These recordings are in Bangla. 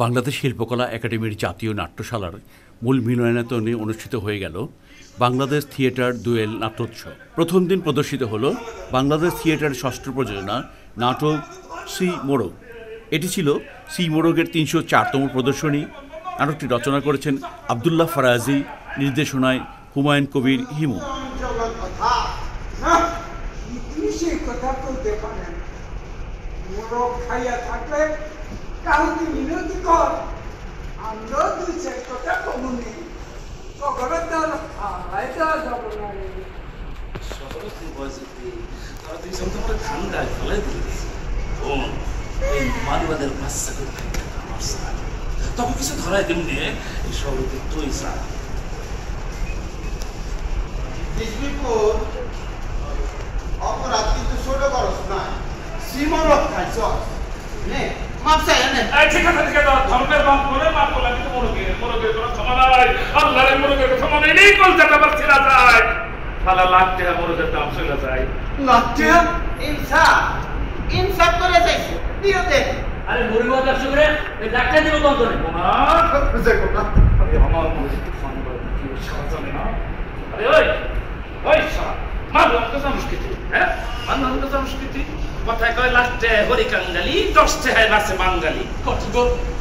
বাংলাদেশ শিল্পকলা একাডেমির জাতীয় নাট্যশালার মূল মিলনায়তনে অনুষ্ঠিত হয়ে গেল বাংলাদেশ থিয়েটার দুয়েল নাট্যোৎসব। প্রথম দিন প্রদর্শিত হল বাংলাদেশ থিয়েটার ষষ্ঠ প্রযোজনা নাটক সি মোরগ। এটি ছিল সি মোরগের ৩০৪তম প্রদর্শনী। নাটকটি রচনা করেছেন আবদুল্লাহ ফরাজি, নির্দেশনায় হুমায়ুন কবির হিমু। তখন কিছু ধরাই তেমনি এই সর্বদিক তুই স্যার অপরাধ কিন্তু ছোট খরচ না, সীমারত খাইছ মাপ চাই না। ঠিক আছে ঠিক আছে, ধর্মের বাপ করে মাপ করলাম, কিন্তু মোরগের কোনো ক্ষমা নাই। আল্লাহর মোরগের ক্ষমা নেই, এই কলকাতা আবার ছেড়া যায় সালা লাখ টাকা মোরগের দাম চলে যায়। লাখ টাকা ইনসাফ ইনসাফ করে যাইছে দিও দে। আরে মুরগি ব্যবসা করে এই ডাক্তার দিব বন্ধ নেই না দেখো না, আরে আমার মনে একটু ফোন করে কি সাজানে না। আরে ওই ওই সালা মানব তো সংস্কৃতি, হ্যাঁ মানব তো সংস্কৃতি কথায় কয় লাস্টে হরি কাঙ্গালি, দশটে হয় নাচে বাঙালি।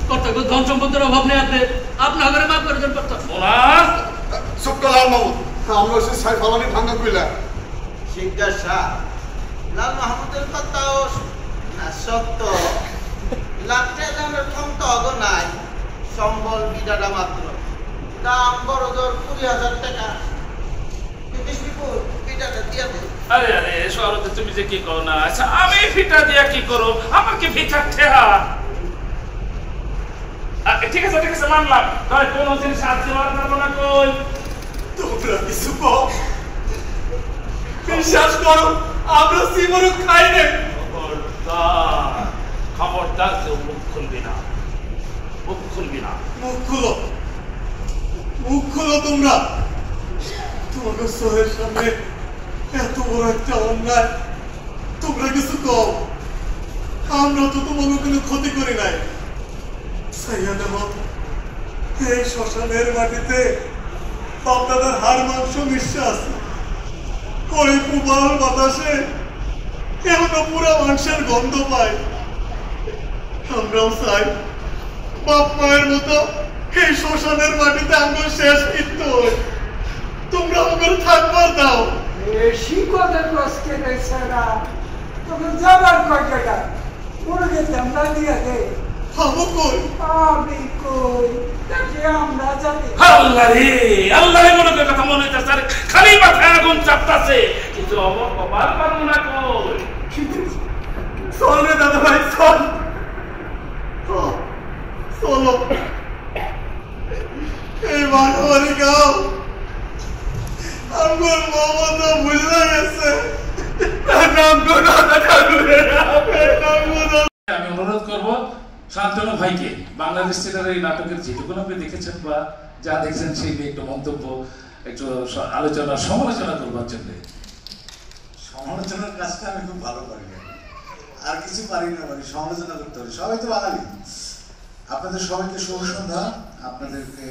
কর্তব্য ধন সম্পদের অভাব নেই আপনার ঘরে মাফ করে দেন কর্তব্য। শুক্রলাল মামুদ আমরা সে সাই ফালানি ভাঙ্গা কইলা জিজ্ঞাসা লাল মাহমুদের কথাও না সত্য। লাখে দামের ক্ষমতা অগ নাই, সম্বল বিদাটা মাত্র, দাম বড় জোর ২০,০০০ টাকা। আরে আরে শহরতে তুমি যে কি করো না, আচ্ছা আমি ফিটা দিয়া কি করো, আমাকে ফিটা ঠেহা। ঠিক আছে ঠিক আছে মানলাম, তাহলে কোন জিনিস হাত দেওয়ার যাবো না। কই তোমরা কিছু কও, বিশ্বাস করো আমরা সিমরু খাই না। খবরদার খবরদার, কেউ মুখ খুলবি না, মুখ খুলবি না। মুখ খুলো তোমরা। তোমাকে সোহের সামনে এত বড় একটা অন্যায়, তোমরা কিছু কও। আমরা তো তোমাকে কোনো ক্ষতি করি নাই। এই শ্মশানের মাটিতে বাপদাদার হাড় মাংস মিশে আছে, ওই পুবাল বাতাসে এখনো পুরো মাংসের গন্ধ পায়। আমরাও চাই বাপ মায়ের মতো এই শ্মশানের মাটিতে আমরা শেষ কৃত্য হই। তোমরা আমাকে থাকবার দাও। শিকদের কষ্টে বেচারা তখন যাবার কয়টা মুরগের দামটা দিয়ে দে। আমি কই দেখে আমরা জানি। আল্লাহ মনে করে কথা মনে হইতেছে, খালি মাথায় আগুন চাপতাছে, কিছু অবকবার পারবো না। কই চল রে দাদা ভাই, চল চলো এই মানবাড়ি গাও। আমার মমতা ভুলে গেছে। আমি অনুরোধ করবো শান্তনু ভাইকে বাংলাদেশ থিয়েটারের এই নাটকের যেটুকু আপনি দেখেছেন বা যা দেখছেন সেই নিয়ে একটু মন্তব্য, একটু আলোচনা সমালোচনা করবার জন্য। সমালোচনার কাজটা আমি খুব ভালো পারি না, আর কিছু পারি না, মানে সমালোচনা করতে হবে। সবাই তো বাঙালি। আপনাদের সবাইকে শুভ সন্ধ্যা। আপনাদেরকে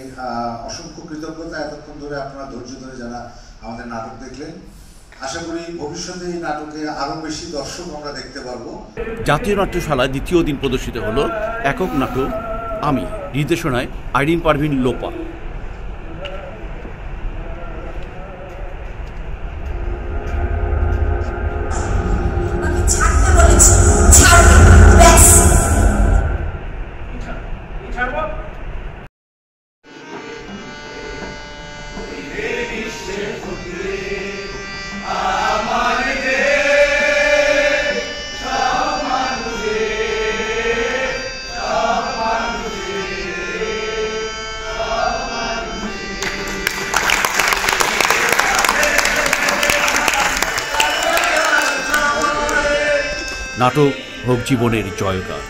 অসংখ্য কৃতজ্ঞতা, এতক্ষণ ধরে আপনারা ধৈর্য ধরে যারা আমাদের নাটক দেখলেন। আশা করি ভবিষ্যতে এই নাটকে আরো বেশি দর্শক আমরা দেখতে পারবো। জাতীয় নাট্যশালায় দ্বিতীয় দিন প্রদর্শিত হলো একক নাটক আমি, নির্দেশনায় আইরিন পারভিন লোপা। নাটক হোক জীবনের জয়গান।